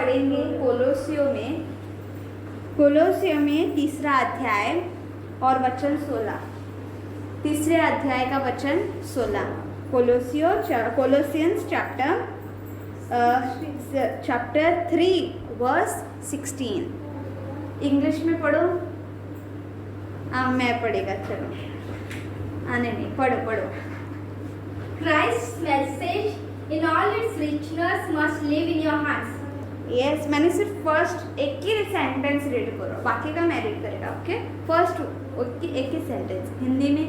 पढ़ेंगे कोलोसियों में 3रा अध्याय और वचन 16। 3रे अध्याय का वचन 16। कोलोसियंस चैप्टर 3 वर्स 16। इंग्लिश में पढ़ो। मैं पढ़ेगा, चलो आने नहीं, पढ़ो। Christ's message in all its richness must live in your hearts. Yes, मैंने सिर्फ फर्स्ट एक ही सेंटेंस रीड करो, बाकी का मैं रीड करेगा। ओके, फर्स्ट एक ही सेंटेंस हिंदी में।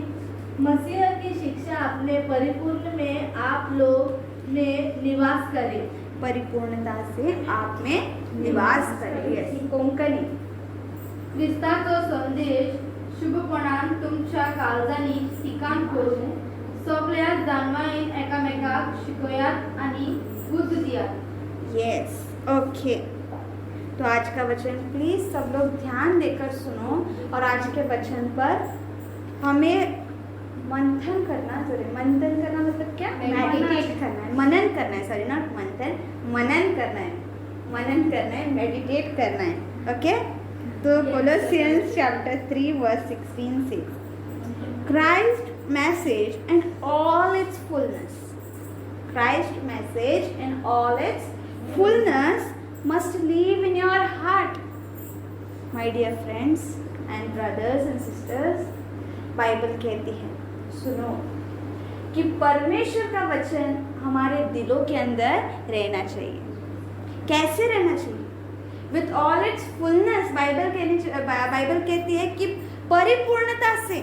मसीह की शिक्षा अपने परिपूर्ण में आप लोग में निवास करे। परिपूर्णता से आप में निवास करे। यस, कोंकणी। ख्रिस्ताचो संदेश शुभपणान तुमच्या काळजांनी ठिकाण करून सगळ्याक जाणवायेन एकामेकाक शिकयात आणि बुद्ध दियात। Yes, okay. तो आज का वचन प्लीज सब लोग ध्यान देकर सुनो, और आज के वचन पर हमें मंथन करना जरूरी। मंथन करना मतलब क्या? मेडिटेट करना है, मनन करना है, सॉरी नॉट मंथन, मनन करना है, मेडिटेट करना है। ओके, तो कोलोसियंस चैप्टर 3 वर्स 16 से Christ message and all its fullness. Christ message and all its fullness must live in your heart. My dear friends and brothers and sisters, Bible कहती है, सुनो, कि परमेश्वर का वचन हमारे दिलों के अंदर रहना चाहिए। कैसे रहना चाहिए? With all its fullness. Bible कहती है कि परिपूर्णता से,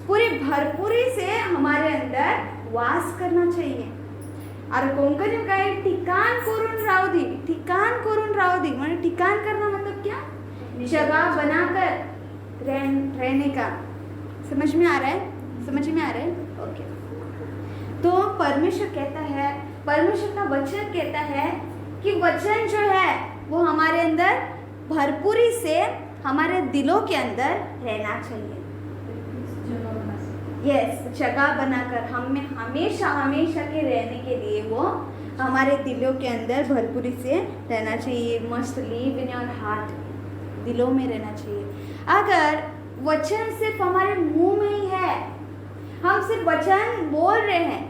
पूरी भरपूरी से हमारे अंदर वास करना चाहिए। और कोंकणी में कहे ठिकाण करून राहू दी। मतलब ठिकाण करना मतलब क्या? जगह बनाकर रहने का। समझ में आ रहा है? ओके। तो परमेश्वर का वचन कहता है कि वचन जो है वो हमारे अंदर भरपूरी से हमारे दिलों के अंदर रहना चाहिए। यस, जगह बनाकर हमें हमेशा के रहने के लिए वो हमारे दिलों के अंदर भरपूरी से रहना चाहिए। Must live in your heart, दिलों में रहना चाहिए। अगर वचन सिर्फ हमारे मुंह में ही है, हम सिर्फ वचन बोल रहे हैं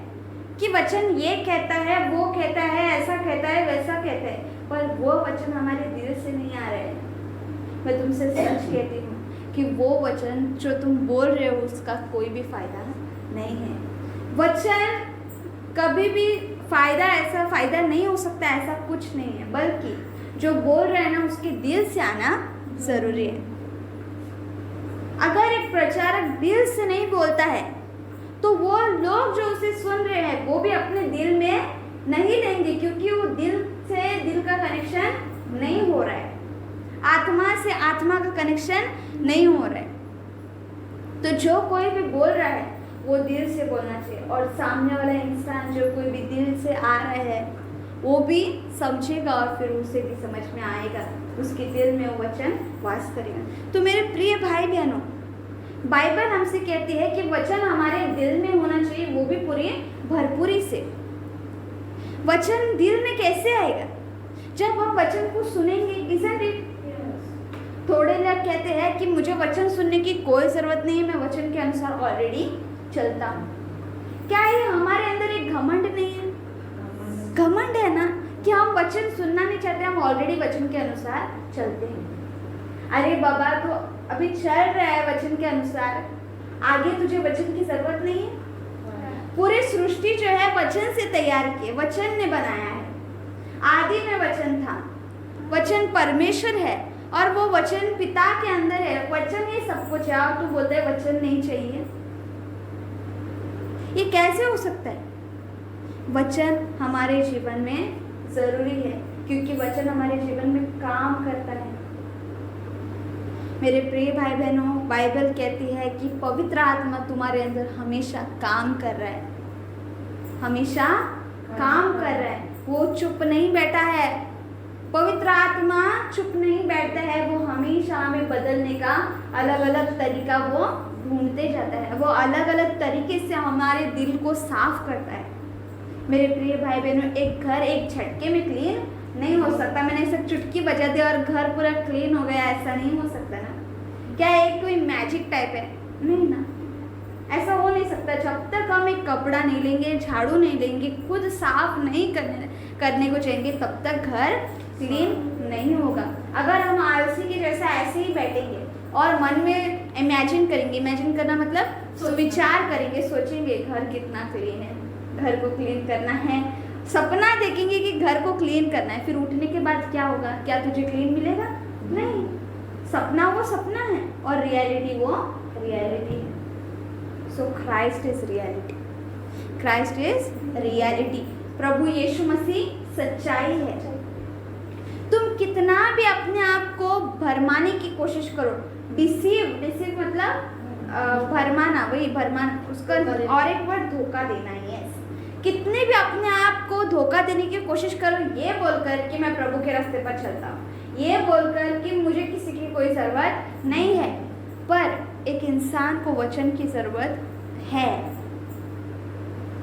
कि वचन ये कहता है, वो कहता है, ऐसा कहता है, वैसा कहता है, पर वो वचन हमारे दिल से नहीं आ रहे हैं, मैं तुमसे सच कहती हूँ कि वो वचन जो तुम बोल रहे हो उसका कोई भी फायदा नहीं है। वचन कभी भी फायदा नहीं हो सकता, ऐसा कुछ नहीं है, बल्कि जो बोल रहे हैं ना उसके दिल से आना जरूरी है। अगर एक प्रचारक दिल से नहीं बोलता है तो वो लोग जो उसे सुन रहे हैं वो भी अपने दिल में नहीं लेंगे, क्योंकि वो दिल से दिल का कनेक्शन नहीं हो रहा है, आत्मा से आत्मा का कनेक्शन नहीं हो रहा है। तो जो कोई भी बोल रहा है वो दिल से बोलना चाहिए, और सामने वाला इंसान जो कोई भी दिल से आ रहा है वो भी समझेगा और फिर उसे भी समझ में आएगा, उसके दिल में वो वचन वास करेगा। तो मेरे प्रिय भाई बहनों, बाइबल हमसे कहती है कि वचन हमारे दिल में होना चाहिए, वो भी पूरी भरपूरी से। वचन दिल में कैसे आएगा? जब हम वचन को सुनेंगे। isn't it? थोड़े लोग कहते हैं कि मुझे वचन सुनने की कोई ज़रूरत नहीं है, मैं वचन के अनुसार ऑलरेडी चलता हूँ। क्या ये हमारे अंदर एक घमंड नहीं है? घमंड है ना कि हम वचन सुनना नहीं चाहते, हम ऑलरेडी वचन के अनुसार चलते हैं। अरे बाबा, तो अभी चल रहा है वचन के अनुसार, आगे तुझे वचन की ज़रूरत नहीं है। पूरी सृष्टि जो है वचन से तैयार की है, वचन ने बनाया है। आदि में वचन था, वचन परमेश्वर है और वो वचन पिता के अंदर है। वचन ही सब कुछ है और तू बोलते है वचन नहीं चाहिए, ये कैसे हो सकता है? वचन हमारे जीवन में जरूरी है, क्योंकि वचन हमारे जीवन में काम करता है। मेरे प्रिय भाई बहनों, बाइबल कहती है कि पवित्र आत्मा तुम्हारे अंदर हमेशा काम कर रहा है, हमेशा काम कर रहा है। वो चुप नहीं बैठा है, पवित्र आत्मा चुप नहीं बैठता है, वो हमेशा हमें बदलने का अलग अलग तरीका वो ढूंढते जाता है, वो अलग अलग तरीके से हमारे दिल को साफ करता है। मेरे प्रिय भाई बहनों, एक घर एक झटके में क्लीन नहीं हो सकता। मैंने ऐसा चुटकी बजा दिया और घर पूरा क्लीन हो गया, ऐसा नहीं हो सकता ना। क्या एक कोई मैजिक टाइप है? नहीं ना, ऐसा हो नहीं सकता। जब तक हम एक कपड़ा नहीं लेंगे, झाड़ू नहीं लेंगे, खुद साफ नहीं करने को चाहेंगे, तब तक घर क्लीन नहीं होगा। अगर हम आलसी के जैसा ऐसे ही बैठेंगे और मन में इमेजिन करेंगे, इमेजिन करना मतलब विचार करेंगे, सोचेंगे घर कितना क्लीन है, घर को क्लीन करना है, सपना देखेंगे कि घर को क्लीन करना है, फिर उठने के बाद क्या होगा? क्या तुझे क्लीन मिलेगा? नहीं। सपना वो सपना है और रियलिटी वो रियलिटी है। So Christ is reality, Christ is reality. प्रभु यीशु मसीह सच्चाई है। तुम कितना भी अपने आप को भरमाने की कोशिश करो, डिसीव मतलब भरमाना, वही भरमाना, उसका और एक वर्ड धोखा देना है। कितने भी अपने आप को धोखा देने की कोशिश करो, ये बोलकर कि मैं प्रभु के रास्ते पर चलता हूँ, ये बोलकर कि मुझे किसी की कोई ज़रूरत नहीं है, पर एक इंसान को वचन की ज़रूरत है।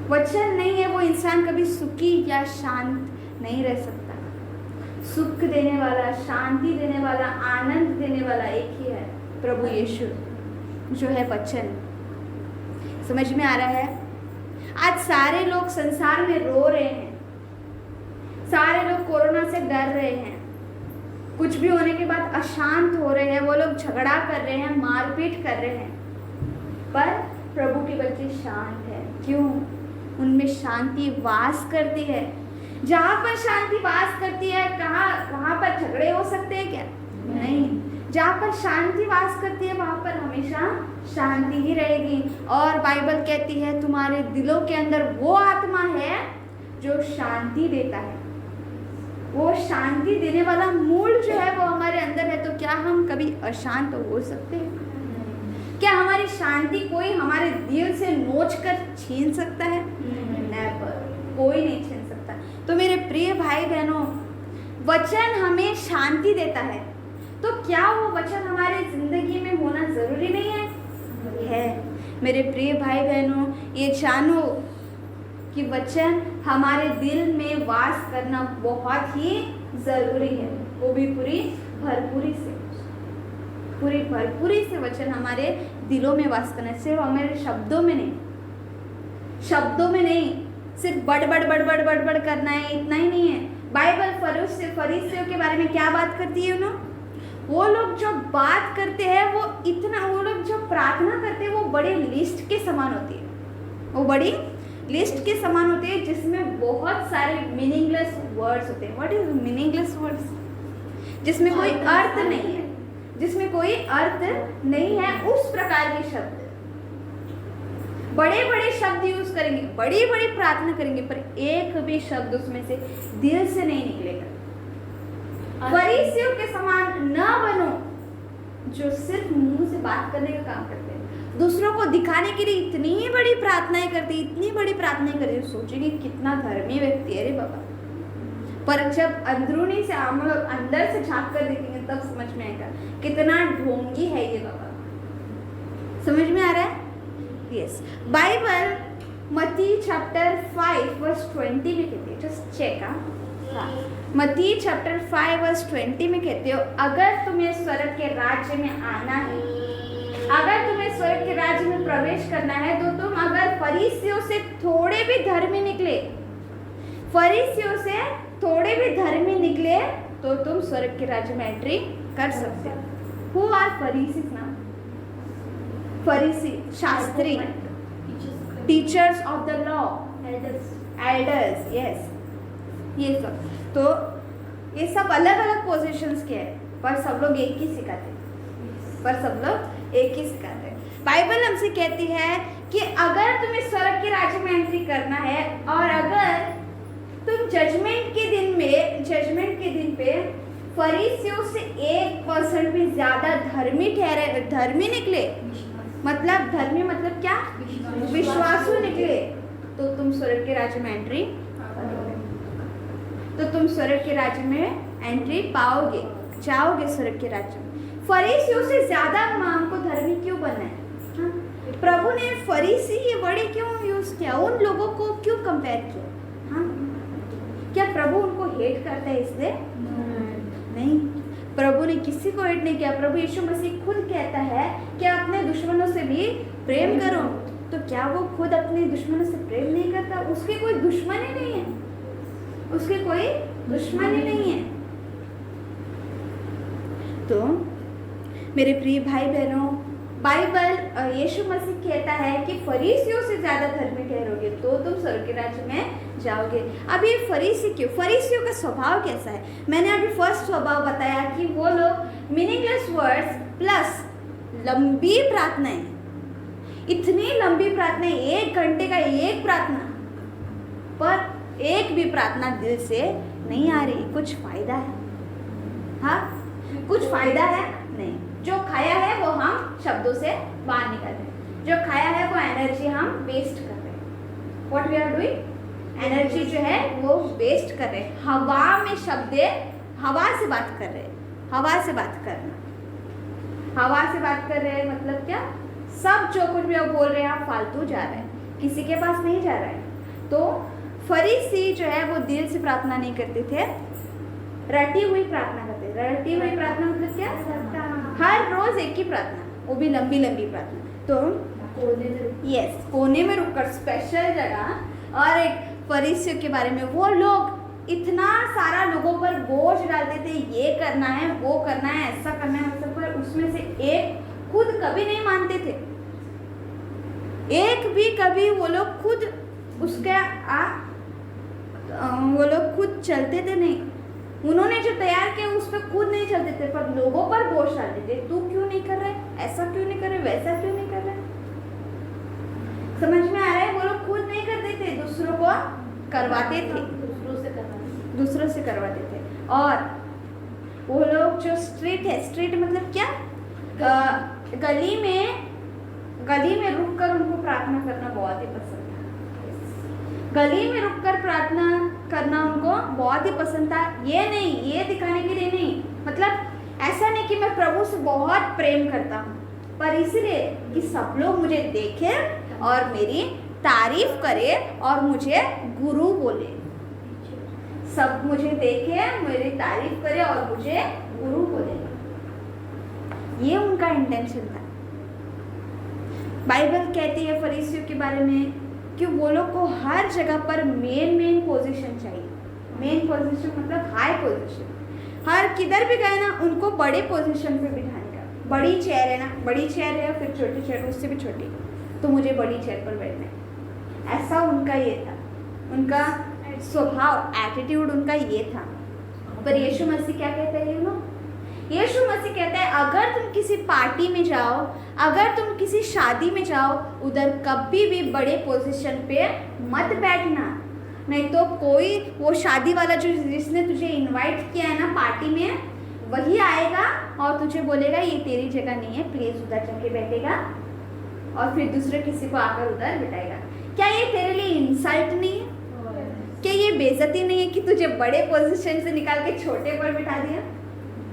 वचन नहीं है, वो इंसान कभी सुखी या शांत नहीं रह सकता। सुख देने वाला, शांति देने वाला, आनंद देने वाला एक ही है, प्रभु यीशु, जो है वचन। समझ में आ रहा है? आज सारे लोग संसार में रो रहे हैं, सारे लोग कोरोना से डर रहे हैं, कुछ भी होने के बाद अशांत हो रहे हैं, वो लोग झगड़ा कर रहे हैं, मारपीट कर रहे हैं, पर प्रभु के बच्चे शांत है। क्यों? उनमें शांति वास करती है। जहाँ पर शांति वास करती है, वहाँ पर झगड़े हो सकते हैं क्या? नहीं। जहाँ पर शांति वास करती है वहाँ पर हमेशा शांति ही रहेगी। और बाइबल कहती है तुम्हारे दिलों के अंदर वो आत्मा है जो शांति देता है। वो शांति देने वाला मूल जो है वो हमारे अंदर है, तो क्या हम कभी अशांत हो सकते हैं? क्या हमारी शांति कोई हमारे दिल से नोच कर छीन सकता है? नेवर, कोई नहीं छीन सकता। तो मेरे प्रिय भाई बहनों, वचन हमें शांति देता है, तो क्या वो वचन हमारे जिंदगी में होना जरूरी नहीं है? मेरे प्रिय भाई बहनों, ये जानो कि वचन हमारे दिल में वास करना बहुत ही जरूरी है, वो भी पूरी भरपूरी से वचन हमारे दिलों में वास करना है। सिर्फ हमारे शब्दों में नहीं, सिर्फ बड़ करना है, इतना ही नहीं है। बाइबल फरीसियों के बारे में क्या बात करती है? वो लोग जो बात करते हैं वो लोग जो प्रार्थना करते हैं वो बड़े लिस्ट के समान होती है, वो बड़ी लिस्ट के समान होती है जिसमें बहुत सारे मीनिंगलेस वर्ड्स होते हैं। What is meaningless words? जिसमें कोई अर्थ नहीं है, उस प्रकार के शब्द, बड़े शब्द यूज करेंगे, बड़ी प्रार्थना करेंगे, पर एक भी शब्द उसमें से दिल से नहीं निकलेगा। फरीसियों के समान न बनो, जो सिर्फ मुंह से बात करने का काम करते हैं, दूसरों को दिखाने के लिए इतनी बड़ी प्रार्थनाएं करते, सोचेंगे कितना धर्मी व्यक्ति है रे बाबा, पर जब अंदरूनी से हम लोग अंदर से झांक कर देखेंगे तब समझ में आएगा कितना ढोंगी है ये बाबा। समझ में आ रहा है? यस। बाइबल मत्ती चैप्टर 5 वर्स 20 में कहती है, जस्ट चेक। मत्ती चैप्टर 5 वर्स 20 में कहते हो, अगर तुम्हें स्वर्ग के राज्य में आना है, अगर तुम्हें स्वर्ग के राज्य में प्रवेश करना है, तो तुम अगर फरीसियों से थोड़े भी धर्मी निकले तो तुम स्वर्ग के राज्य में एंट्री कर सकते हो। हु आर फरीसीज ना? फरीसी Shastri, teachers of the law, elders, yes, ये सब। तो ये सब अलग अलग पोजीशंस के हैं, पर सब लोग एक ही सिखाते हैं। बाइबल हमसे कहती है कि अगर तुम्हें स्वर्ग के राज्य में एंट्री करना है और अगर तुम जजमेंट के दिन पे फरीसियों से 1% भी ज्यादा धर्मी निकले, मतलब क्या? विश्वासु निकले, तो तुम स्वर्ग के राज्य में एंट्री पाओगे, जाओगे स्वर्ग के राज्य में। फरीसियों से ज्यादा हमको धर्मी क्यों बनना है? प्रभु ने फरीसी ये वर्ड क्यों यूज किया? उन लोगों को क्यों कंपेयर किया? क्या प्रभु उनको हेट करता है इसलिए नहीं, प्रभु ने किसी को हेट नहीं किया। प्रभु यीशु मसीह खुद कहता है कि अपने दुश्मनों से भी प्रेम करो। तो क्या वो खुद अपने दुश्मनों से प्रेम नहीं करता? उसके कोई दुश्मन ही नहीं है, उसके कोई दुश्मन ही नहीं है। तो मेरे प्रिय भाई बहनों, बाइबल यीशु मसीह कहता है कि फरीसियों से ज़्यादा धर्मी ठहरोगे तो तुम स्वर्ग के राज्य में जाओगे। अब ये फरीसी क्यों? फरीसियों का स्वभाव कैसा है? मैंने अभी फर्स्ट स्वभाव बताया कि वो लोग मीनिंगलेस वर्ड्स प्लस लंबी प्रार्थनाएं, इतनी लंबी प्रार्थनाएं, 1 घंटे का एक प्रार्थना, पर एक भी प्रार्थना दिल से नहीं आ रही। कुछ फायदा है? हाँ, कुछ फायदा है? नहीं। जो खाया है वो हम शब्दों से बाहर निकाल रहे हैं, जो खाया है वो एनर्जी हम वेस्ट कर रहे हैं। What we are doing? Energy जो है वो वेस्ट कर रहे हैं। हवा में शब्द, हवा से बात कर रहे हैं, हवा से बात करना, हवा से बात कर रहे हैं मतलब क्या? सब जो कुछ भी आप बोल रहे हैं आप फालतू जा रहे हैं, किसी के पास नहीं जा रहा है। तो फरीसी जो है वो दिल से प्रार्थना नहीं करते थे, रटी हुई प्रार्थना करते थे। रटी हुई प्रार्थना मतलब क्या? हर रोज एक ही प्रार्थना, वो भी लंबी लंबी प्रार्थना। तो यस, कोने में रुककर स्पेशल जगह। और एक फरीसियों के बारे में, वो लोग इतना सारा लोगों पर बोझ डालते थे, ये करना है, वो करना है, ऐसा करना है, वैसा, पर उसमें से एक खुद कभी नहीं मानते थे। एक भी कभी वो लोग खुद उसके वो लोग खुद चलते थे नहीं। उन्होंने जो तैयार किया उस पर खुद नहीं चलते थे, पर लोगों पर बोझ डालते थे। तू क्यों नहीं कर रहे, ऐसा क्यों नहीं कर रहे, वैसा क्यों नहीं कर रहे? समझ में आ रहा है? वो लोग खुद नहीं करते थे, दूसरों को करवाते थे, दूसरों से करवाते थे। और वो लोग जो स्ट्रीट है, स्ट्रीट मतलब क्या? गली में रुककर उनको प्रार्थना करना बहुत ही पसंद था। गली में रुककर प्रार्थना करना उनको बहुत ही पसंद था। ये नहीं, ये दिखाने के लिए नहीं, मतलब ऐसा नहीं कि मैं प्रभु से बहुत प्रेम करता हूँ, पर इसलिए कि सब लोग मुझे देखें और मेरी तारीफ करें और मुझे गुरु बोले। सब मुझे देखें, मेरी तारीफ करें और मुझे गुरु बोले। ये उनका इंटेंशन था। बाइबल कहती है फरीसियों के बारे में कि वो लोग को हर जगह पर मेन पोजीशन चाहिए। मेन पोजीशन मतलब हाई पोजीशन। हर किधर भी गए ना, उनको बड़े पोजीशन पे बिठाने का। बड़ी चेयर है ना, बड़ी चेयर है, फिर छोटी चेयर, उससे भी छोटी, तो मुझे बड़ी चेयर पर बैठना है। ऐसा उनका ये था, उनका स्वभाव, एटीट्यूड उनका ये था। पर यीशु मसीह क्या कहते हैं? यीशु मसीह कहता है अगर तुम किसी पार्टी में जाओ, अगर तुम किसी शादी में जाओ, उधर कभी भी बड़े पोजीशन पे मत बैठना, नहीं तो कोई वो शादी वाला जो जिसने तुझे इनवाइट किया है ना पार्टी में, वही आएगा और तुझे बोलेगा ये तेरी जगह नहीं है, प्लीज उधर जाके बैठेगा, और फिर दूसरे किसी को आकर उधर बिठाएगा। क्या ये तेरे लिए इंसल्ट नहीं है? क्या ये बेइज्जती नहीं है कि तुझे बड़े पोजीशन से निकाल के छोटे पर बिठा दिया?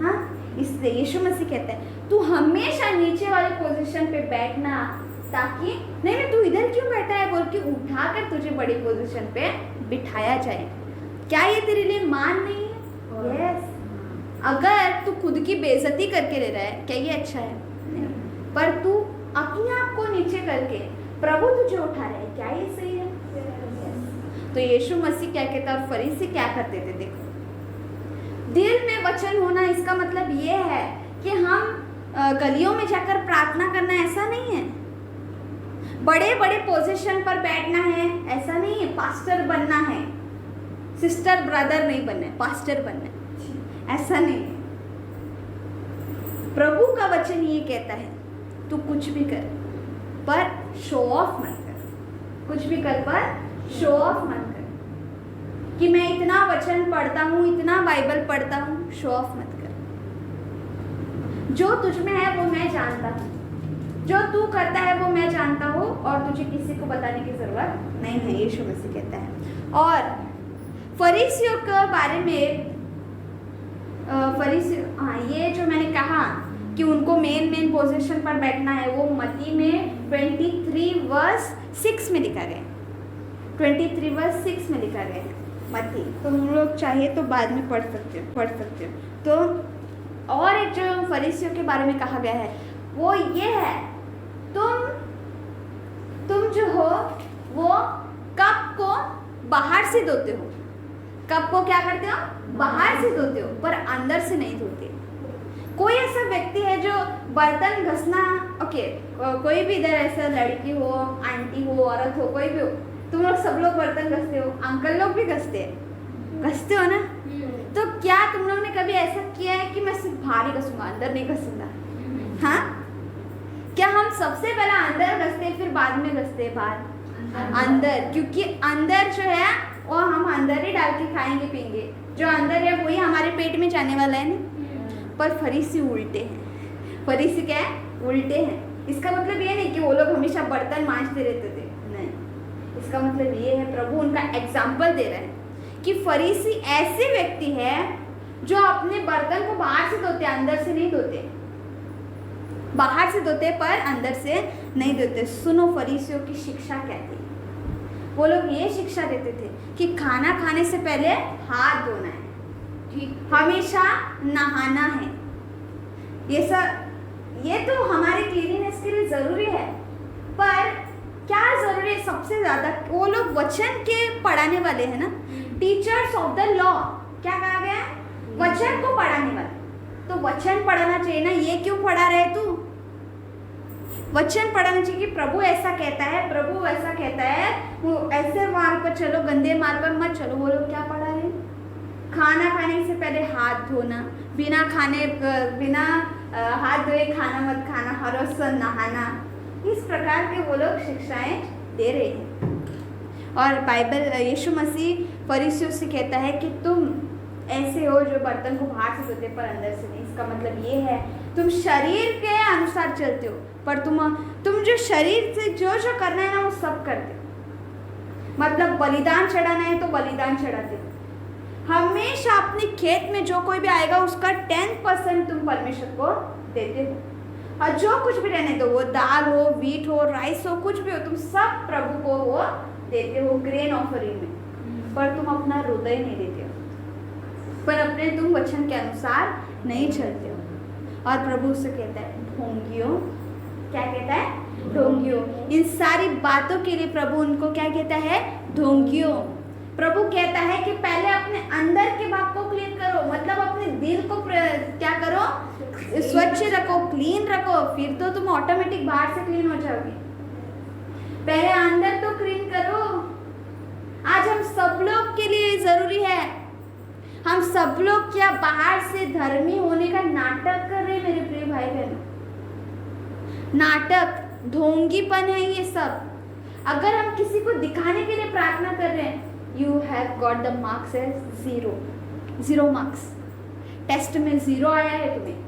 हाँ, इसलिए यीशु मसीह कहते हैं तू हमेशा नीचे वाले पोजीशन पे बैठना, ताकि नहीं तू इधर क्यों बैठा है बोल के उठाकर तुझे बड़ी पोजीशन पे बिठाया जाए। क्या ये तेरे लिए मान नहीं है? यस। अगर तू खुद की बेइज्जती करके ले रहा है, क्या ये अच्छा है? नहीं। पर तू अपने आप को नीचे करके प्रभु तुझे उठा रहा है, क्या ये सही है? तो यीशु मसीह क्या कहता है और फरीसी क्या करते थे? देखो, दिल में वचन होना, इसका मतलब ये है कि हम गलियों में जाकर प्रार्थना करना, ऐसा नहीं है। बड़े बड़े पोजीशन पर बैठना है, ऐसा नहीं है। पास्टर बनना है, सिस्टर ब्रदर नहीं बनना है, पास्टर बनना है, ऐसा नहीं है। प्रभु का वचन ये कहता है तू कुछ भी कर, पर शो ऑफ मत कर। कुछ भी कर पर शो ऑफ मत कर कि मैं इतना वचन पढ़ता हूँ, इतना बाइबल पढ़ता हूँ, शो ऑफ मत कर। जो तुझ में है वो मैं जानता हूँ, जो तू करता है वो मैं जानता हूँ, और तुझे किसी को बताने की जरूरत नहीं है, यीशु मसीह कहता है। और फरीसियों के बारे में ये जो मैंने कहा कि उनको मेन पोजीशन पर बैठना है, वो मत्ती में 23 वर्स 6 में लिखा गया। 23 वर्स 6 में लिखा गया। मत्ती, तो हम लोग चाहे तो बाद में पढ़ सकते हो। तो और एक जो फरीसियों के बारे में कहा गया है वो ये है, तुम जो हो वो कप को बाहर से धोते हो। कप को क्या करते हो? बाहर से धोते हो, पर अंदर से नहीं धोते। कोई ऐसा व्यक्ति है जो बर्तन घसना, ओके, कोई भी इधर ऐसा लड़की हो, आंटी हो, औरत हो, कोई भी हो, तुम लोग सब लोग बर्तन घसते हो, अंकल लोग भी घसते हो ना। तो क्या तुम लोग ने कभी ऐसा किया है कि मैं सिर्फ बाहर ही घसूंगा, अंदर नहीं घसूंगा? हाँ, क्या हम सबसे पहले अंदर घसते फिर बाद में घसते बाहर? अंदर, क्योंकि अंदर जो है वो हम अंदर ही डाल के खाएंगे पिएंगे, जो अंदर है वही हमारे पेट में जाने वाला है ना। पर फरीसी उल्टे हैं। फरीसी क्या है? उल्टे हैं। इसका मतलब ये नहीं कि वो लोग हमेशा बर्तन मांजते रहते थे, नहीं। इसका मतलब ये है, प्रभु उनका एग्जाम्पल दे रहे हैं कि फरीसी ऐसे व्यक्ति है जो अपने बर्तन को बाहर से धोते, अंदर से नहीं धोते। बाहर से धोते पर अंदर से नहीं धोते। सुनो फरीसियों की शिक्षा क्या थी। वो लोग ये शिक्षा देते थे कि खाना खाने से पहले हाथ धोना है, ठीक, हमेशा नहाना है। ये तो हमारे क्लीनिनेस के लिए ज़रूरी है, पर क्या ज़रूरी है सबसे ज़्यादा? वो लोग वचन के पढ़ाने वाले हैं ना, टीचर्स ऑफ द लॉ। क्या कहा गया है? वचन को पढ़ाने वाले। तो वचन पढ़ाना चाहिए ना, ये क्यों पढ़ा रहे तू? वचन पढ़ाना चाहिए कि प्रभु ऐसा कहता है, प्रभु ऐसा कहता है, वो ऐसे मार्ग पर चलो, गंदे मार्ग पर मत चलो। वो लोग क्या पढ़ा रहे हैं? खाना खाने से पहले हाथ धोना, बिना हाथ धोए खाना मत खाना, हर रोज नहाना। इस प्रकार के वो लोग शिक्षाएं दे रहे हैं। और बाइबल, यीशु मसीह फरीसियों से कहता है कि तुम ऐसे हो जो बर्तन को बाहर से धोते पर अंदर से नहीं। इसका मतलब ये है, तुम शरीर के अनुसार चलते हो, पर तुम जो शरीर से जो करना है ना वो सब करते हो। मतलब बलिदान चढ़ाना है तो बलिदान चढ़ाते हो। हमेशा अपने खेत में जो कोई भी आएगा उसका 10% तुम परमेश्वर को देते हो। और जो कुछ भी रहने दो, वो दाल हो, व्हीट हो, राइस हो, कुछ भी हो, तुम सब प्रभु को वो देते हो ग्रेन ऑफरिंग में। पर तुम अपना हृदय नहीं देते हो, पर अपने तुम वचन के अनुसार नहीं चलते हो। और प्रभु से कहता है ढोंगियों। क्या कहता है? ढोंगियों। इन सारी बातों के लिए प्रभु उनको क्या कहता है? ढोंगियों। प्रभु कहता है कि पहले अपने अंदर के भाग को क्लीन करो, मतलब अपने दिल को क्या करो? स्वच्छ रखो, क्लीन रखो, फिर तो तुम ऑटोमेटिक बाहर से क्लीन हो जाओगे। पहले अंदर तो क्लीन करो। आज हम सब लोग के लिए जरूरी है। हम सब लोग क्या बाहर से धर्मी होने का नाटक कर रहे हैं मेरे प्रिय भाई बहनों? नाटक, ढोंगीपन है ये सब। अगर हम किसी को दिखाने के लिए प्रार्थना कर रहे हैं, you have got the marks as 0 marks, test में 0 आया है तुम्हें।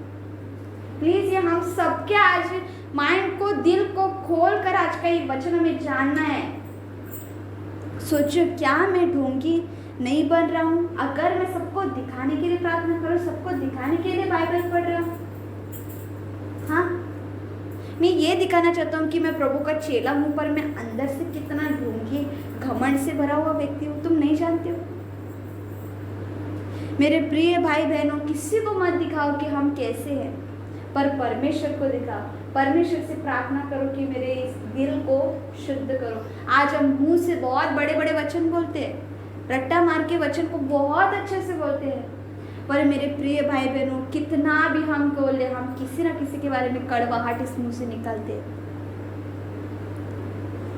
प्लीज ये हम सबके आज माइंड को, दिल को खोल कर आज का ये वचन हमें जानना है। सोचो, क्या मैं ढोंगी नहीं बन रहा हूँ? अगर मैं सबको दिखाने के लिए प्रार्थना करूँ, सबको दिखाने के लिए बाइबल पढ़ रहा हूँ, हाँ, मैं ये दिखाना चाहता हूँ कि मैं प्रभु का चेला हूँ, पर मैं अंदर से कितना ढोंगी, घमंड से भरा हुआ व्यक्ति हूँ, तुम नहीं जानते हो। मेरे प्रिय भाई बहनों, किसी को मत दिखाओ कि हम कैसे हैं, पर परमेश्वर को दिखाओ। परमेश्वर से प्रार्थना करो कि मेरे इस दिल को शुद्ध करो। आज हम मुंह से बहुत बड़े बड़े वचन बोलते हैं, रट्टा मार के वचन को बहुत अच्छे से बोलते हैं, पर मेरे प्रिय भाई बहनों, कितना भी हम बोले, हम किसी ना किसी के बारे में कड़वाहट इस मुंह से निकलते हैं।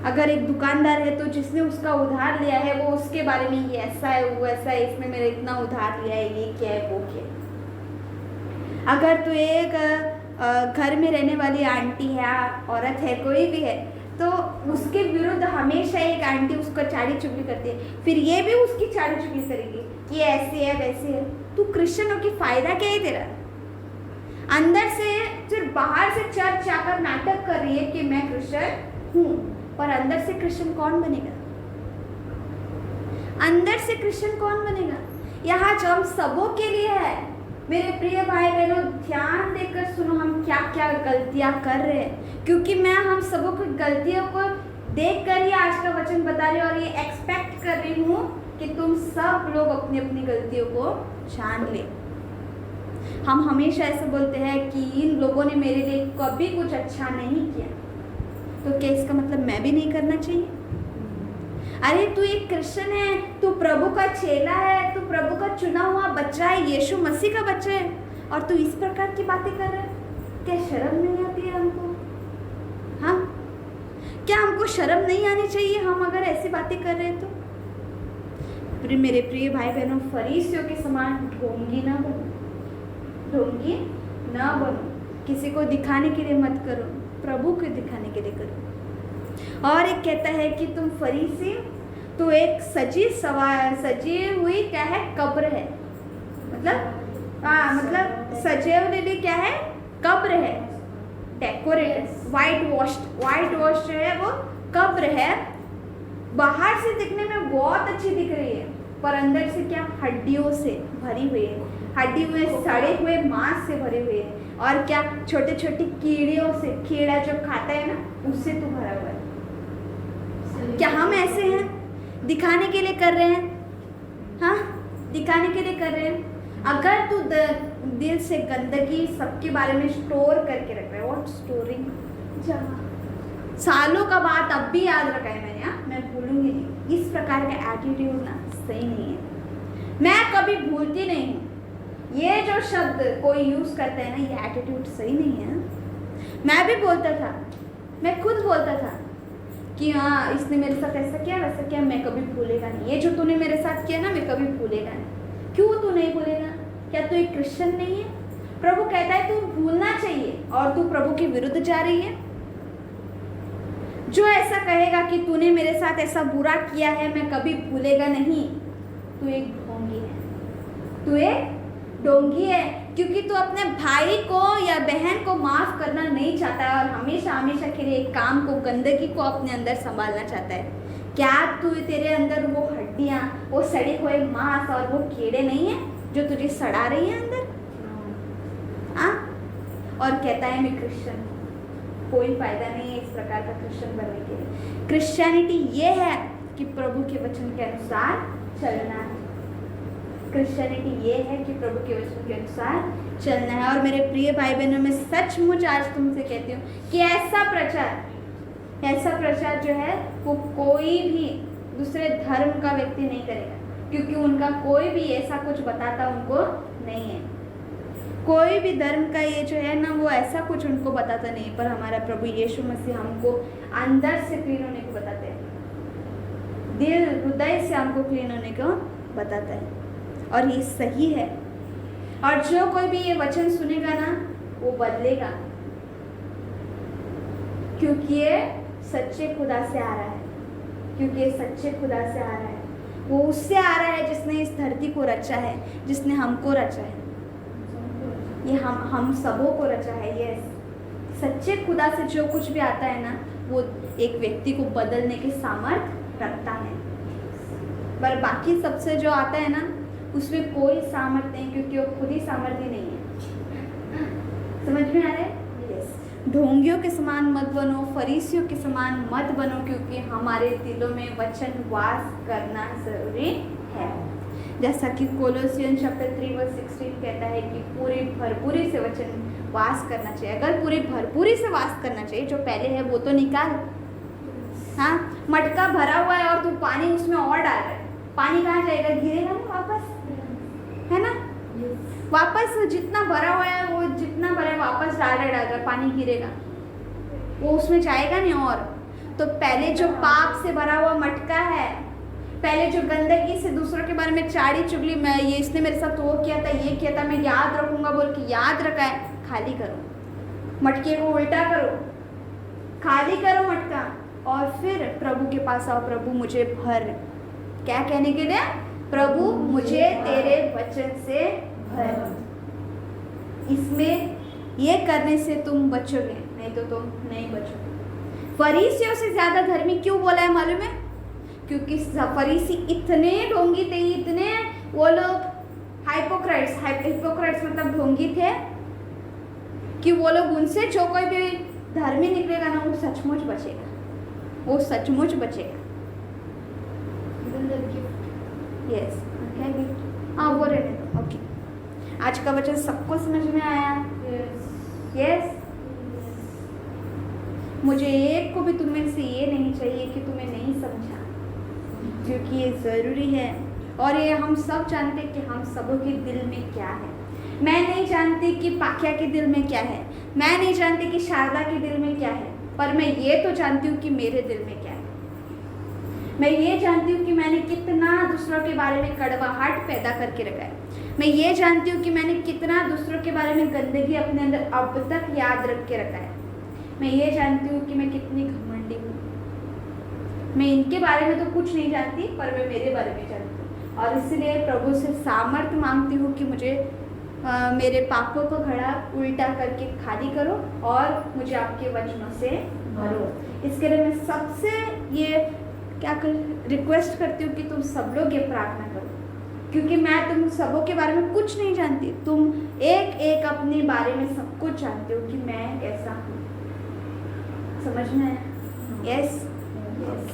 अगर एक दुकानदार है तो जिसने उसका उधार लिया है वो उसके बारे में ये ऐसा है, वो ऐसा है, इसने मेरे इतना उधार लिया है, ये क्या है, वो क्या है। अगर तो एक घर में रहने वाली आंटी है, औरत है, कोई भी है, तो उसके विरुद्ध हमेशा एक आंटी उसको चाड़ी चुगली करती है, फिर ये भी उसकी चाड़ी चुगली करेगी कि ऐसे है वैसे है। तू क्रिश्चियन हो कि फायदा क्या है तेरा? अंदर से सिर्फ बाहर से चर्च जाकर नाटक कर रही है कि मैं क्रिश्चियन हूँ, पर अंदर से क्रिश्चियन कौन बनेगा? अंदर से क्रिश्चियन कौन बनेगा? यहाँ जो हम सबों के लिए है। मेरे प्रिय भाई बहनों, ध्यान देकर सुनो, हम क्या क्या गलतियाँ कर रहे हैं, क्योंकि मैं हम सबों की गलतियों को देख कर ही आज का वचन बता रही हूँ और ये एक्सपेक्ट कर रही हूँ कि तुम सब लोग अपनी अपनी गलतियों को जान ले। हम हमेशा ऐसे बोलते हैं कि इन लोगों ने मेरे लिए कभी कुछ अच्छा नहीं किया, तो क्या इसका मतलब मैं भी नहीं करना चाहिए? अरे तू एक क्रिश्चियन है, तू प्रभु का चेला है, तू प्रभु का चुना हुआ बच्चा है, यीशु मसीह का बच्चा है, और तू इस प्रकार की बातें कर रहा है। क्या शर्म नहीं आती है हमको? हाँ, क्या हमको शर्म नहीं आनी चाहिए हम अगर ऐसी बातें कर रहे हैं तो? मेरे प्रिय भाई बहनों, फरीसियों के समान ढोंगी ना बनो, ढोंगी ना बनो। किसी को दिखाने के लिए मत करो, प्रभु को दिखाने के लिए करो। और एक कहता है कि तुम फरीसी, तो एक सजी हुई क्या है, कब्र है। मतलब सजे हुए क्या है, कब्र है, डेकोरेटेड, वाइट वॉश जो है वो कब्र है। बाहर से दिखने में बहुत अच्छी दिख रही है, पर अंदर से क्या, हड्डियों से भरी हुई है, हड्डी हुए सड़े हुए मांस से भरे हुए है, और क्या, छोटे छोटे कीड़ियों से, कीड़ा जो खाता है ना, उससे तो भरा हुआ है। क्या हम ऐसे हैं? दिखाने के लिए कर रहे हैं? हाँ, दिखाने के लिए कर रहे हैं। अगर तू दिल से गंदगी सबके बारे में स्टोर करके रख रहा है, व्हाट स्टोरिंग, सालों का बात अब भी याद रखा है मैंने, मैं भूलूंगी नहीं। इस प्रकार का एटीट्यूड ना सही नहीं है। मैं कभी भूलती नहीं हूँ। ये जो शब्द कोई यूज करता है ना, ये एटीट्यूड सही नहीं है। मैं भी बोलता था, मैं खुद बोलता था कि हाँ, इसने मेरे साथ ऐसा किया वैसा किया, मैं कभी भूलेगा नहीं। ये जो तूने मेरे साथ किया ना, मैं कभी भूलेगा नहीं। क्यों तू नहीं भूलेगा? क्या तू एक क्रिश्चियन नहीं है? प्रभु कहता है तू भूलना चाहिए, और तू प्रभु के विरुद्ध जा रही है। जो ऐसा कहेगा कि तूने मेरे साथ ऐसा बुरा किया है, मैं कभी भूलेगा नहीं, तू एक ढोंगी है। तू एक ढोंगी है, क्योंकि तू अपने भाई को या बहन को माफ करना नहीं चाहता है, और हमेशा हमेशा के लिए एक काम को, गंदगी को अपने अंदर संभालना चाहता है। क्या तू, तेरे अंदर वो हड्डियाँ, वो सड़े हुए मांस और वो कीड़े नहीं है जो तुझे सड़ा रही है अंदर? हाँ, और कहता है मैं क्रिश्चियन हूँ। कोई फायदा नहीं है इस प्रकार का क्रिश्चियन बनने के लिए। क्रिश्चियनिटी ये है कि प्रभु के वचन के अनुसार चलना है। क्रिश्चियनिटी ये है कि प्रभु के वचन के अनुसार चलना है। और मेरे प्रिय भाई बहनों, मैं सचमुच आज तुमसे कहती हूँ कि ऐसा प्रचार जो है वो कोई भी दूसरे धर्म का व्यक्ति नहीं करेगा, क्योंकि उनका कोई भी ऐसा कुछ बताता उनको नहीं है। कोई भी धर्म का ये जो है ना, वो ऐसा कुछ उनको बताता नहीं, पर हमारा प्रभु यीशु मसीह हमको अंदर से क्लीन होने को बताते हैं, दिल हृदय से हमको क्लीन होने को बताता है, और ये सही है। और जो कोई भी ये वचन सुनेगा ना, वो बदलेगा, क्योंकि ये सच्चे खुदा से आ रहा है, क्योंकि ये सच्चे खुदा से आ रहा है। वो उससे आ रहा है जिसने इस धरती को रचा है, जिसने हमको रचा है, ये हम सबों को रचा है। ये सच्चे खुदा से जो कुछ भी आता है ना, वो एक व्यक्ति को बदलने की सामर्थ्य रखता है। पर बाकी सबसे जो आता है ना, उसमें कोई सामर्थ्य नहीं, क्योंकि वो खुद ही सामर्थ्य नहीं है। समझ में आ रहा है? ढोंगियों के समान मत बनो, फरीसियों के समान मत बनो, क्योंकि हमारे दिलों में वचन वास करना जरूरी है। जैसा कि कोलोसियन चैप्टर 3:16 कहता है कि पूरी भरपूरी से वचन वास करना चाहिए। अगर पूरी भरपूरी से वास करना चाहिए, जो पहले है वो तो निकाल। हाँ, मटका भरा हुआ है और तू पानी उसमें और डाल रहा है, पानी कहाँ जाएगा? गिरेगा ना वापस, है ना? वापस जितना भरा हुआ है, वो जितना भरा है वापस डाल रहा, पानी गिरेगा, वो उसमें जाएगा नहीं। और तो पहले जो पाप से भरा हुआ मटका है, पहले जो गंदगी से दूसरों के बारे में चाड़ी चुगली, मैं ये इसने मेरे साथ वो किया था, ये किया था, मैं याद रखूंगा बोल के याद रखा है, खाली करो मटके को, उल्टा करो, खाली करो मटका, और फिर प्रभु के पास आओ। प्रभु मुझे भर, क्या कहने के लिए? प्रभु मुझे तेरे वचन से भर। इसमें ये करने से तुम बचोगे, नहीं तो तुम नहीं बचोगे। फरीसियों से ज्यादा धर्मी क्यों बोला है मालूम है? क्योंकि फरीसी इतने ढोंगी थे, इतने वो लोग हाइपोक्राइट्स मतलब ढोंगी थे, कि वो लोग उनसे जो कोई भी धर्मी निकलेगा ना, वो सचमुच बचेगा, वो सचमुच बचेगा। यस ओके हाँ वो रहने दो ओके। आज का वचन सबको समझ में आया? यस मुझे एक को भी तुम में से ये नहीं चाहिए कि तुम्हें नहीं समझा, क्योंकि ये ज़रूरी है और ये हम सब जानते हैं कि हम सबों के दिल में क्या है। मैं नहीं जानती कि पाख्या के दिल में क्या है, मैं नहीं जानती कि शारदा के दिल में क्या है, पर मैं ये तो जानती हूँ कि मेरे दिल में क्या है। मैं ये जानती हूँ कि मैंने कितना दूसरों के बारे में कड़वाहट पैदा करके रखा है। मैं ये जानती हूँ कि मैंने कितना दूसरों के बारे में गंदगी अपने अंदर अब तक याद रख के रखा है। मैं ये जानती हूँ कि मैं कितनी घमंडी हूँ। मैं इनके बारे में तो कुछ नहीं जानती, पर मैं मेरे बारे में जानती हूँ और इसलिए प्रभु से सामर्थ्य मांगती हूँ कि मुझे मेरे पापों को घड़ा उल्टा करके खाली करो और मुझे आपके वचनों से भरो। इसके लिए मैं सबसे ये क्या रिक्वेस्ट करती हूँ कि तुम सब लोग ये प्रार्थना करो, क्योंकि मैं तुम सबों के बारे में कुछ नहीं जानती। तुम एक एक अपने बारे में सब कुछ जानते हो कि मैं कैसा हूँ। समझ में आया? Yes yes.